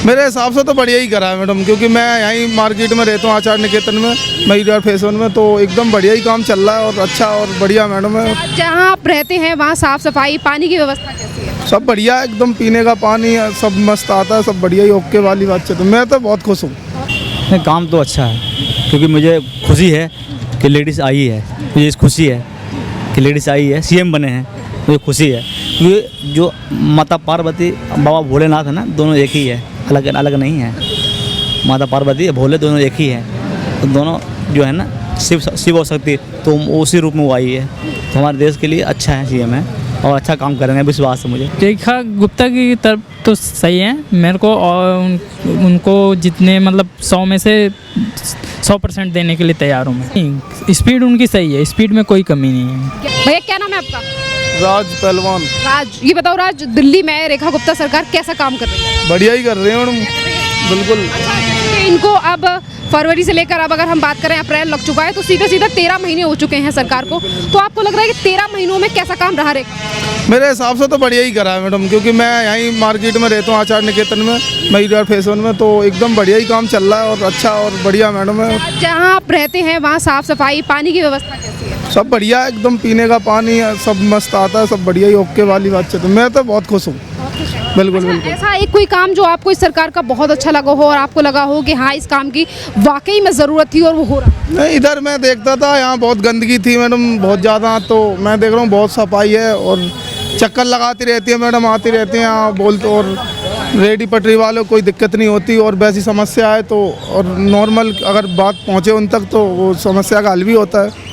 मेरे हिसाब से तो बढ़िया ही करा है मैडम, क्योंकि मैं यहीं मार्केट में रहता हूँ, आचार निकेतन में, महिला फैशन में, तो एकदम बढ़िया ही काम चल रहा है और अच्छा और बढ़िया मैडम है। जहाँ आप रहते हैं वहाँ साफ सफाई, पानी की व्यवस्था कैसी है? सब बढ़िया है, एकदम पीने का पानी सब मस्त आता है, सब बढ़िया ही ओके वाली बात है। तो मैं तो बहुत खुश हूँ। काम तो अच्छा है, क्योंकि मुझे खुशी है कि लेडीज़ आई है, मुझे इस खुशी है कि लेडीज़ आई है, सीएम बने हैं, मुझे खुशी है। क्योंकि जो माता पार्वती बाबा भोलेनाथ है ना, दोनों एक ही है, अलग अलग नहीं है। माता पार्वती भोले दोनों एक ही है, तो दोनों जो है ना शिव और शक्ति, तो उसी रूप में वो आई है। तो हमारे देश के लिए अच्छा है, सीएम है और अच्छा काम करेंगे, विश्वास है मुझे। रेखा गुप्ता की तरफ तो सही है मेरे को, और उनको जितने मतलब 100 में से 100% देने के लिए तैयार हूँ मैं। स्पीड उनकी सही है, स्पीड में कोई कमी नहीं है। भैया क्या नाम है आपका? राज पहलवान। राज, ये बताओ राज, दिल्ली में रेखा गुप्ता सरकार कैसा काम कर रही है? बढ़िया ही कर रहे हैं मैडम, बिल्कुल। जैसे इनको अब फरवरी से लेकर अब अगर हम बात करें अप्रैल लग चुका है, तो सीधा सीधा 13 महीने हो चुके हैं सरकार को। तो आपको लग रहा है कि 13 महीनों में कैसा काम रहा रेखा? मेरे हिसाब से तो बढ़िया ही करा है मैडम, क्योंकि मैं यहीं मार्केट में रहता हूँ, आचार निकेतन में, महिला फैशन में, तो एकदम बढ़िया ही काम चल रहा है और अच्छा और बढ़िया मैडम है। जहाँ आप रहते हैं वहाँ साफ सफाई, पानी की व्यवस्था कैसी है? सब बढ़िया, एकदम पीने का पानी सब मस्त आता है, सब बढ़िया ही ओके वाली बात है। तो मैं तो बहुत खुश हूँ, बिल्कुल बिल्कुल। ऐसा एक कोई काम जो आपको इस सरकार का बहुत अच्छा लगा हो और आपको लगा हो कि हाँ इस काम की वाकई में ज़रूरत थी और वो हो रहा है? नहीं, इधर मैं देखता था, यहाँ बहुत गंदगी थी मैडम, बहुत ज़्यादा, तो मैं देख रहा हूँ बहुत सफाई है और चक्कर लगाती रहती है मैडम, आती रहती हैं यहाँ बोलते, और रेडी पटरी वालों को कोई दिक्कत नहीं होती, और वैसी समस्या है तो और नॉर्मल अगर बात पहुँचे उन तक तो वो समस्या का हल भी होता है,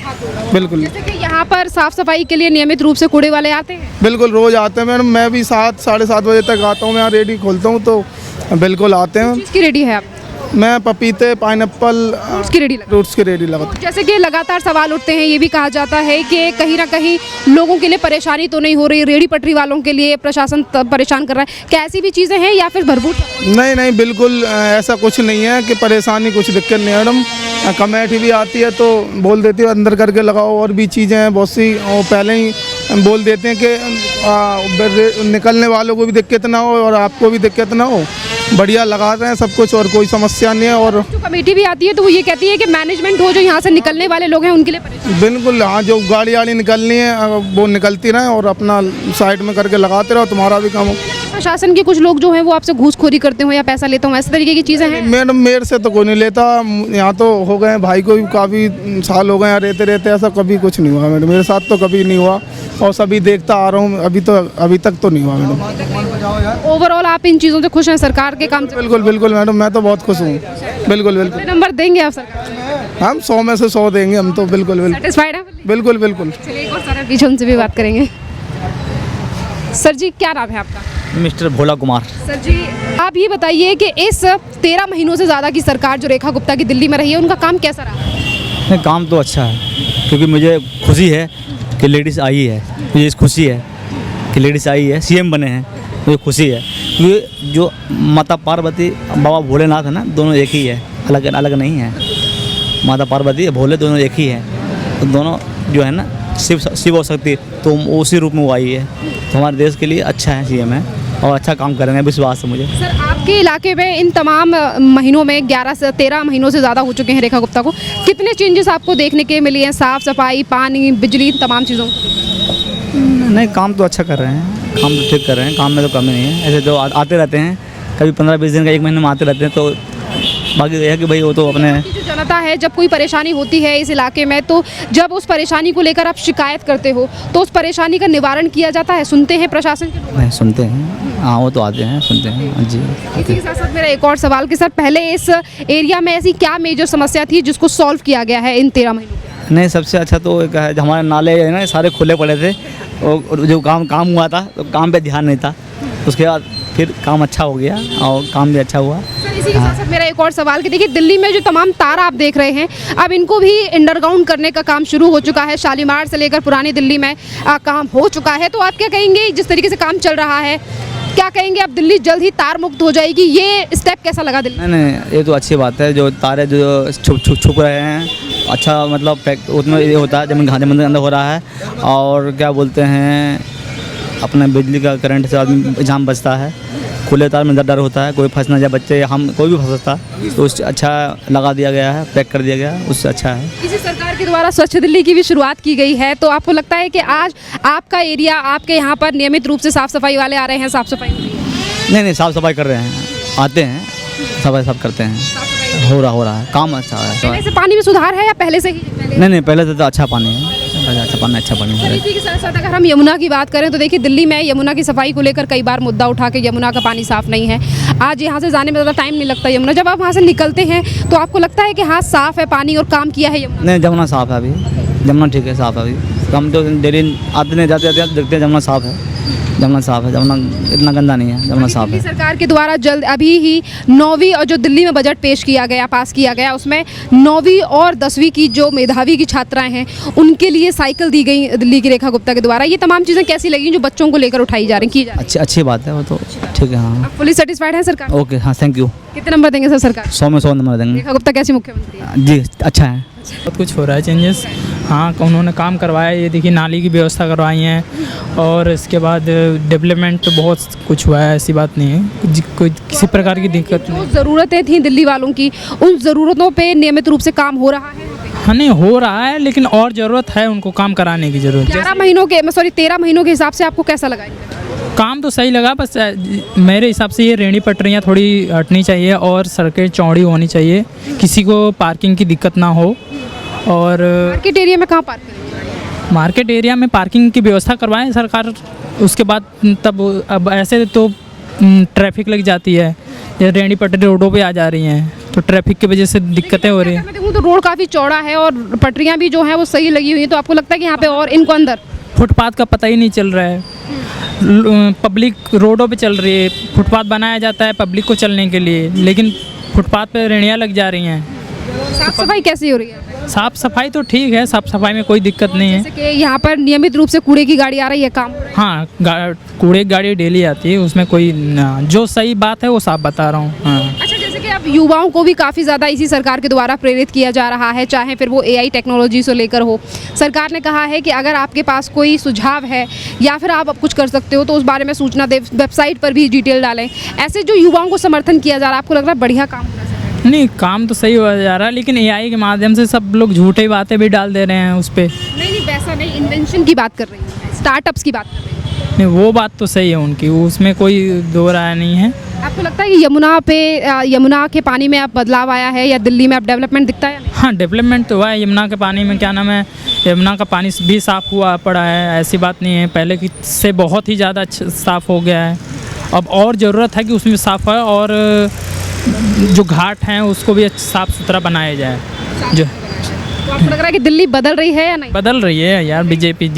बिल्कुल। जैसे कि यहाँ पर साफ सफाई के लिए नियमित रूप से कूड़े वाले आते हैं? बिल्कुल, रोज़ आते हैं मैडम, मैं भी 7 साढ़े 7 बजे तक आता हूँ, मैं यहाँ रेडी खोलता हूँ तो बिल्कुल आते हैं। किसकी रेडी है आप? मैं पपीते, पाइनएप्पल, फ्रूट्स की रेडी लगा? फ्रूट्स की रेडी लगाता हूँ। जैसे कि लगातार सवाल उठते हैं, ये भी कहा जाता है कि कहीं ना कहीं लोगों के लिए परेशानी तो नहीं हो रही, रेडी पटरी वालों के लिए प्रशासन परेशान कर रहा है, क्या ऐसी भी चीज़ें हैं या फिर भरपूर? नहीं नहीं, बिल्कुल ऐसा कुछ नहीं है कि परेशानी, कुछ दिक्कत नहीं है मैडम। कमेटी भी आती है तो बोल देती है अंदर करके लगाओ, और भी चीज़ें हैं बहुत सी, और पहले ही बोल देते हैं कि निकलने वालों को भी दिक्कत ना हो और आपको भी दिक्कत ना हो, बढ़िया लगा रहे हैं सब कुछ और कोई समस्या नहीं है। और जो कमेटी भी आती है तो वो ये कहती है कि मैनेजमेंट हो, जो यहाँ से निकलने वाले लोग हैं उनके लिए परेशान। बिल्कुल, हाँ, जो गाड़ी वाड़ी निकलनी है वो निकलती रहे और अपना साइड में करके लगाते रहो, तुम्हारा भी काम हो। प्रशासन के कुछ लोग जो हैं वो आपसे घूसखोरी करते हो या पैसा लेते हो, ऐसे तरीके की चीज़ें हैं? मैडम, मेरे से तो कोई नहीं लेता, यहाँ तो हो गए भाई को भी काफ़ी साल हो गए यहाँ रहते रहते, ऐसा कभी कुछ नहीं हुआ मैडम, मेरे साथ तो कभी नहीं हुआ और सभी देखता आ रहा हूँ, अभी तक तो नहीं हुआ मैडम। ओवरऑल आप इन चीज़ों से खुश हैं सरकार के काम से? बिल्कुल बिल्कुल मैडम, मैं तो बहुत खुश हूँ, बिल्कुल बिल्कुल। नंबर देंगे आप सरकार? हम 100 में से 100 देंगे हम तो, बिल्कुल बिल्कुल। सेटिस्फाइड है? बिल्कुल बिल्कुल। चलिए एक और सर पीछे उनसे भी बात करेंगे। सर जी, क्या नाम है आपका? मिस्टर भोला कुमार। सर जी, आप ये बताइए कि इस 13 महीनों से ज़्यादा की सरकार जो रेखा गुप्ता की दिल्ली में रही है, उनका काम कैसा रहा? काम तो अच्छा है, क्योंकि मुझे खुशी है कि लेडीज़ आई है, मुझे इस खुशी है कि लेडीज़ आई है, सीएम बने हैं, मुझे खुशी है। क्योंकि जो माता पार्वती बाबा भोलेनाथ है ना, दोनों एक ही है, अलग अलग नहीं है। माता पार्वती भोले दोनों एक ही है, तो दोनों जो है ना शिव और शक्ति, तो उसी रूप में वो आई है। तो हमारे देश के लिए अच्छा है, सीएम है और अच्छा काम करेंगे, विश्वास है मुझे। सर, आपके इलाके में इन तमाम महीनों में 11 से 13 महीनों से ज़्यादा हो चुके हैं रेखा गुप्ता को, कितने चेंजेस आपको देखने के मिले हैं? साफ़ सफाई, पानी, बिजली, तमाम चीज़ों? नहीं, काम तो अच्छा कर रहे हैं, काम तो ठीक कर रहे हैं, काम में तो कमी नहीं है। ऐसे तो आते रहते हैं, कभी 15-20 दिन का, 1 महीने में आते रहते हैं, तो बाकी यह है कि भाई वो तो अपने जो जनता है, जब कोई परेशानी होती है इस इलाके में, तो जब उस परेशानी को लेकर आप शिकायत करते हो तो उस परेशानी का निवारण किया जाता है? सुनते हैं प्रशासन के लोग? नहीं, सुनते हैं, हाँ, वो तो आते हैं, सुनते हैं। हाँ जी। इसी के साथ साथ मेरा एक और सवाल कि सर, पहले इस एरिया में ऐसी क्या मेजर समस्या थी जिसको सॉल्व किया गया है इन 13 महीनों में? नहीं, सबसे अच्छा तो एक है, हमारे नाले है ना, सारे खुले पड़े थे, और जो काम हुआ था तो काम पे ध्यान नहीं था, उसके बाद फिर काम अच्छा हो गया और काम भी अच्छा हुआ। इसी के साथ साथ मेरा एक और सवाल कि देखिए, दिल्ली में जो तमाम तार आप देख रहे हैं, अब इनको भी अंडरग्राउंड करने का काम शुरू हो चुका है। शालीमार से लेकर पुरानी दिल्ली में काम हो चुका है। तो आप क्या कहेंगे, जिस तरीके से काम चल रहा है, क्या कहेंगे अब दिल्ली जल्द ही तार मुक्त हो जाएगी? ये स्टेप कैसा लगा दिल्ली? नहीं, ये तो अच्छी बात है, जो तारे जो छुप रहे हैं, अच्छा, मतलब उसमें ये होता है जब घाटे मंदिर अंदर हो रहा है, और क्या बोलते हैं, अपने बिजली का करंट से आदमी जाम बचता है, खुले तार में डर होता है, कोई फंस ना जाए, बच्चे हम कोई भी फंसता है, तो उससे अच्छा लगा दिया गया है, पैक कर दिया गया है, उससे अच्छा है। इसी सरकार के द्वारा स्वच्छ दिल्ली की भी शुरुआत की गई है, तो आपको लगता है कि आज आपका एरिया, आपके यहाँ पर नियमित रूप से साफ सफाई वाले आ रहे हैं, साफ सफाई हो रही है? नहीं, साफ़ सफाई कर रहे हैं, आते हैं, सफाई सब करते हैं, हो रहा है, काम अच्छा है। पहले से पानी में सुधार है या पहले से ही? नहीं, पहले से तो अच्छा पानी है, अच्छा पानी है। इसी के साथ साथ अगर हम यमुना की बात करें तो देखिए दिल्ली में यमुना की सफाई को लेकर कई बार मुद्दा उठा के यमुना का पानी साफ नहीं है। आज यहाँ से जाने में ज़्यादा टाइम नहीं लगता यमुना, जब आप वहाँ से निकलते हैं तो आपको लगता है कि हाँ साफ है पानी और काम किया है यमुना? नहीं, जमुना साफ़ है अभी, जमुना ठीक है, साफ़ है अभी। हम तो डेली आते नहीं जाते देखते हैं, जमुना साफ़ है, जमुना साफ़ है, जमुना इतना गंदा नहीं है, जमुना साफ़ दिल्ली है। सरकार के द्वारा जल्द अभी ही 9वीं और जो दिल्ली में बजट पेश किया गया, पास किया गया, उसमें 9वीं और 10वीं की जो मेधावी की छात्राएं हैं उनके लिए साइकिल दी गई दिल्ली की रेखा गुप्ता के द्वारा। ये तमाम चीज़ें कैसी लगी जो बच्चों को लेकर उठाई जा रही, की जा रही? अच्छी बात है वो तो, ठीक है। हाँ, आप फुली सेटिस्फाइड हैं सरकार? ओके, हाँ, थैंक यू। कितने नंबर देंगे सर सरकार? 100 में 100 नंबर देंगे। रेखा गुप्ता कैसी मुख्यमंत्री है? जी, अच्छा है। बहुत कुछ हो रहा है चेंजेस। हाँ, उन्होंने काम करवाया, ये देखिए नाली की व्यवस्था करवाई है, और इसके बाद डेवलपमेंट तो बहुत कुछ हुआ है, ऐसी बात नहीं है, कोई किसी प्रकार की दिक्कत जो नहीं। ज़रूरतें थी दिल्ली वालों की, उन ज़रूरतों पे नियमित रूप से काम हो रहा है? हाँ, नहीं हो रहा है, लेकिन और ज़रूरत है, उनको काम कराने की ज़रूरत है। 13 महीनों के हिसाब से आपको कैसा लगा? काम तो सही लगा, बस मेरे हिसाब से ये रेहड़ी पटरियाँ थोड़ी हटनी चाहिए और सड़कें चौड़ी होनी चाहिए, किसी को पार्किंग की दिक्कत ना हो। और मार्केट एरिया में कहाँ पार्क करेंगे? मार्केट एरिया में पार्किंग की व्यवस्था करवाएं सरकार, उसके बाद तब अब ऐसे तो ट्रैफिक लग जाती है, या रेहड़ी पटरी रोडों पे आ जा रही हैं, तो ट्रैफिक की वजह से दिक्कतें हो रही हैं। मैं देखूँ तो रोड काफ़ी चौड़ा है और पटरियाँ भी जो हैं वो सही लगी हुई हैं, तो आपको लगता है कि यहाँ पे और इनको अंदर फुटपाथ का पता ही नहीं चल रहा है, पब्लिक रोडों पे चल रही है, फुटपाथ बनाया जाता है पब्लिक को चलने के लिए, लेकिन फुटपाथ पे रेहड़ियाँ लग जा रही हैं। साफ सफाई कैसी हो रही है? साफ़ सफाई तो ठीक है, साफ़ सफाई में कोई दिक्कत नहीं है। जैसे कि यहाँ पर नियमित रूप से कूड़े की गाड़ी आ रही है, काम हो रहा है? हाँ, कूड़े की गाड़ी डेली आती है, उसमें कोई जो सही बात है वो साफ बता रहा हूँ। हाँ, अच्छा, जैसे कि अब युवाओं को भी काफ़ी ज़्यादा इसी सरकार के द्वारा प्रेरित किया जा रहा है, चाहे फिर वो AI टेक्नोलॉजी से लेकर हो। सरकार ने कहा है कि अगर आपके पास कोई सुझाव है या फिर आप अब कुछ कर सकते हो तो उस बारे में सूचना दे, वेबसाइट पर भी डिटेल डालें। ऐसे जो युवाओं को समर्थन किया जा रहा है, आपको लग रहा है बढ़िया काम हो रहा है? नहीं, काम तो सही हो जा रहा है, लेकिन AI के माध्यम से सब लोग झूठी बातें भी डाल दे रहे हैं उस पर। नहीं, वैसा नहीं, इन्वेंशन की बात कर रही हूँ, स्टार्टअप्स की बात कर रही हूँ। नहीं, वो बात तो सही है उनकी, उसमें कोई दो राय नहीं है। आपको लगता है कि यमुना के पानी में अब बदलाव आया है या दिल्ली में अब डेवलपमेंट दिखता है या नहीं? हाँ, डेवलपमेंट तो हुआ है यमुना के पानी में, क्या नाम है, यमुना का पानी भी साफ़ हुआ पड़ा है, ऐसी बात नहीं है, पहले की से बहुत ही ज़्यादा साफ़ हो गया है। अब और ज़रूरत है कि उसमें साफ़ है, और जो घाट हैं उसको भी साफ़ सुथरा बनाया जाए। जो तो आपको लग रहा है कि दिल्ली बदल रही है या नहीं? बदल रही है यार, बीजेपी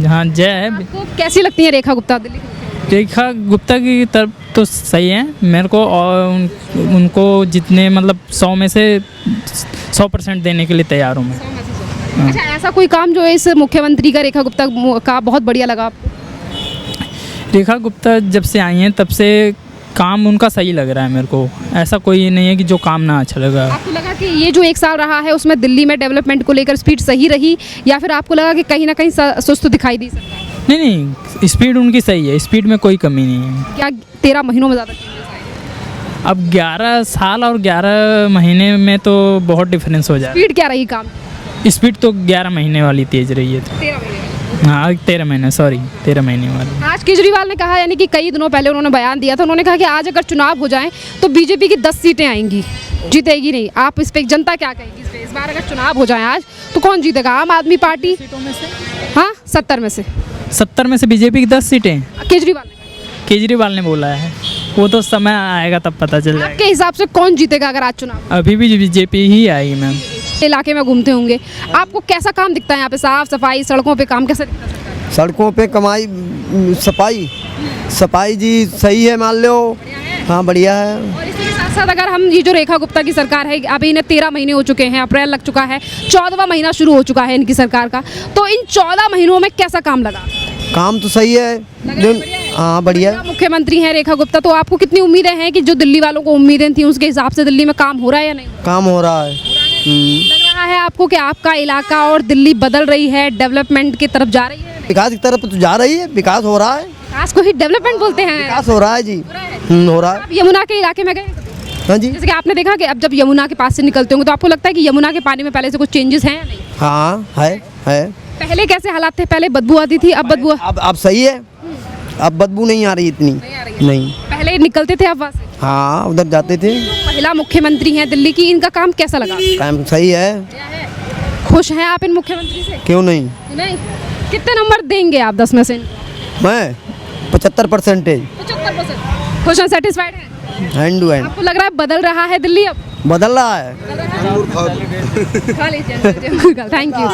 हाँ जय है। आपको कैसी लगती है रेखा गुप्ता दिल्ली की? रेखा गुप्ता की तरफ तो सही है मेरे को, और उनको जितने मतलब 100 में से 100% देने के लिए तैयार हूँ मैं। अच्छा, ऐसा कोई काम जो इस मुख्यमंत्री का रेखा गुप्ता का बहुत बढ़िया लगा आपको? रेखा गुप्ता जब से आई हैं तब से काम उनका सही लग रहा है मेरे को, ऐसा कोई नहीं है कि जो काम ना अच्छा लगा। आपको लगा कि ये जो 1 साल रहा है उसमें दिल्ली में डेवलपमेंट को लेकर स्पीड सही रही, या फिर आपको लगा कि कहीं ना कहीं सुस्त दिखाई दी सरकार? नहीं, स्पीड उनकी सही है, स्पीड में कोई कमी नहीं है। क्या 13 महीनों में ज़्यादा changes आए? अब 11 साल और 11 महीने में तो बहुत डिफरेंस हो जाए। स्पीड क्या रही काम? स्पीड तो 11 महीने वाली तेज रही है। 13 महीने। हाँ, 13 महीने वाली। आज केजरीवाल ने कहा, यानी कि कई दिनों पहले उन्होंने बयान दिया था, उन्होंने कहा कि आज अगर चुनाव हो जाए तो बीजेपी की 10 सीटें आएंगी, जीतेगी नहीं। आप इस पे जनता क्या कहेगी? इस बार अगर चुनाव हो जाए आज तो कौन जीतेगा? आम आदमी पार्टी? सीटों में से हाँ, 70 में से। 70 में से बीजेपी की 10 सीटें केजरीवाल ने बोला है, वो तो समय आएगा तब पता चल जाएगा। आपके हिसाब से कौन जीतेगा अगर आज चुनाव? अभी भी बीजेपी ही आएगी मैम। इलाके में घूमते होंगे, आपको कैसा काम दिखता है यहाँ पे? साफ सफाई, सड़कों पे काम कैसा दिखता है? सड़कों पे कमाई, सफाई जी सही है, मान लो। हाँ, बढ़िया है। और इसी के साथ साथ अगर हम ये जो रेखा गुप्ता की सरकार है, अभी इन्हें 13 महीने हो चुके हैं, अप्रैल लग चुका है, 14वां महीना शुरू हो चुका है इनकी सरकार का, तो इन 14 महीनों में कैसा काम लगा? काम तो सही है। हाँ, बढ़िया। मुख्यमंत्री हैं रेखा गुप्ता, तो आपको कितनी उम्मीदें हैं कि जो दिल्ली वालों को उम्मीदें थी उसके हिसाब से दिल्ली में काम हो रहा है या नहीं? काम हो रहा है। लग रहा है आपको कि आपका इलाका और दिल्ली बदल रही है, डेवलपमेंट की तरफ जा रही है? विकास की तरफ तो जा रही है, विकास हो रहा है। विकास को ही डेवलपमेंट बोलते हैं। विकास हो रहा है जी, हो रहा है। आप यमुना के इलाके में गए? हाँ जी, जैसे कि आपने देखा कि अब जब यमुना के पास से निकलते होंगे तो आपको लगता है कि यमुना के पानी में पहले से कुछ चेंजेस हैं या नहीं? हाँ है। पहले कैसे हालात थे? पहले बदबू आती थी, अब बदबू अब सही है, अब बदबू नहीं आ रही इतनी। नहीं, पहले निकलते थे, अब वहाँ से हाँ उधर जाते थे। महिला मुख्यमंत्री हैं दिल्ली की, इनका काम कैसा लगा? काम सही है, खुश हैं आप इन मुख्यमंत्री से? क्यों नहीं। नहीं। कितने नंबर देंगे आप 10 में से? मैं 75%। 75%। खुश हैं, सेटिस्फाइड हैं? हैंड टू हैंड आपको लग रहा है बदल रहा है दिल्ली अब? बदल रहा है। खा लीजिए, थैंक यू।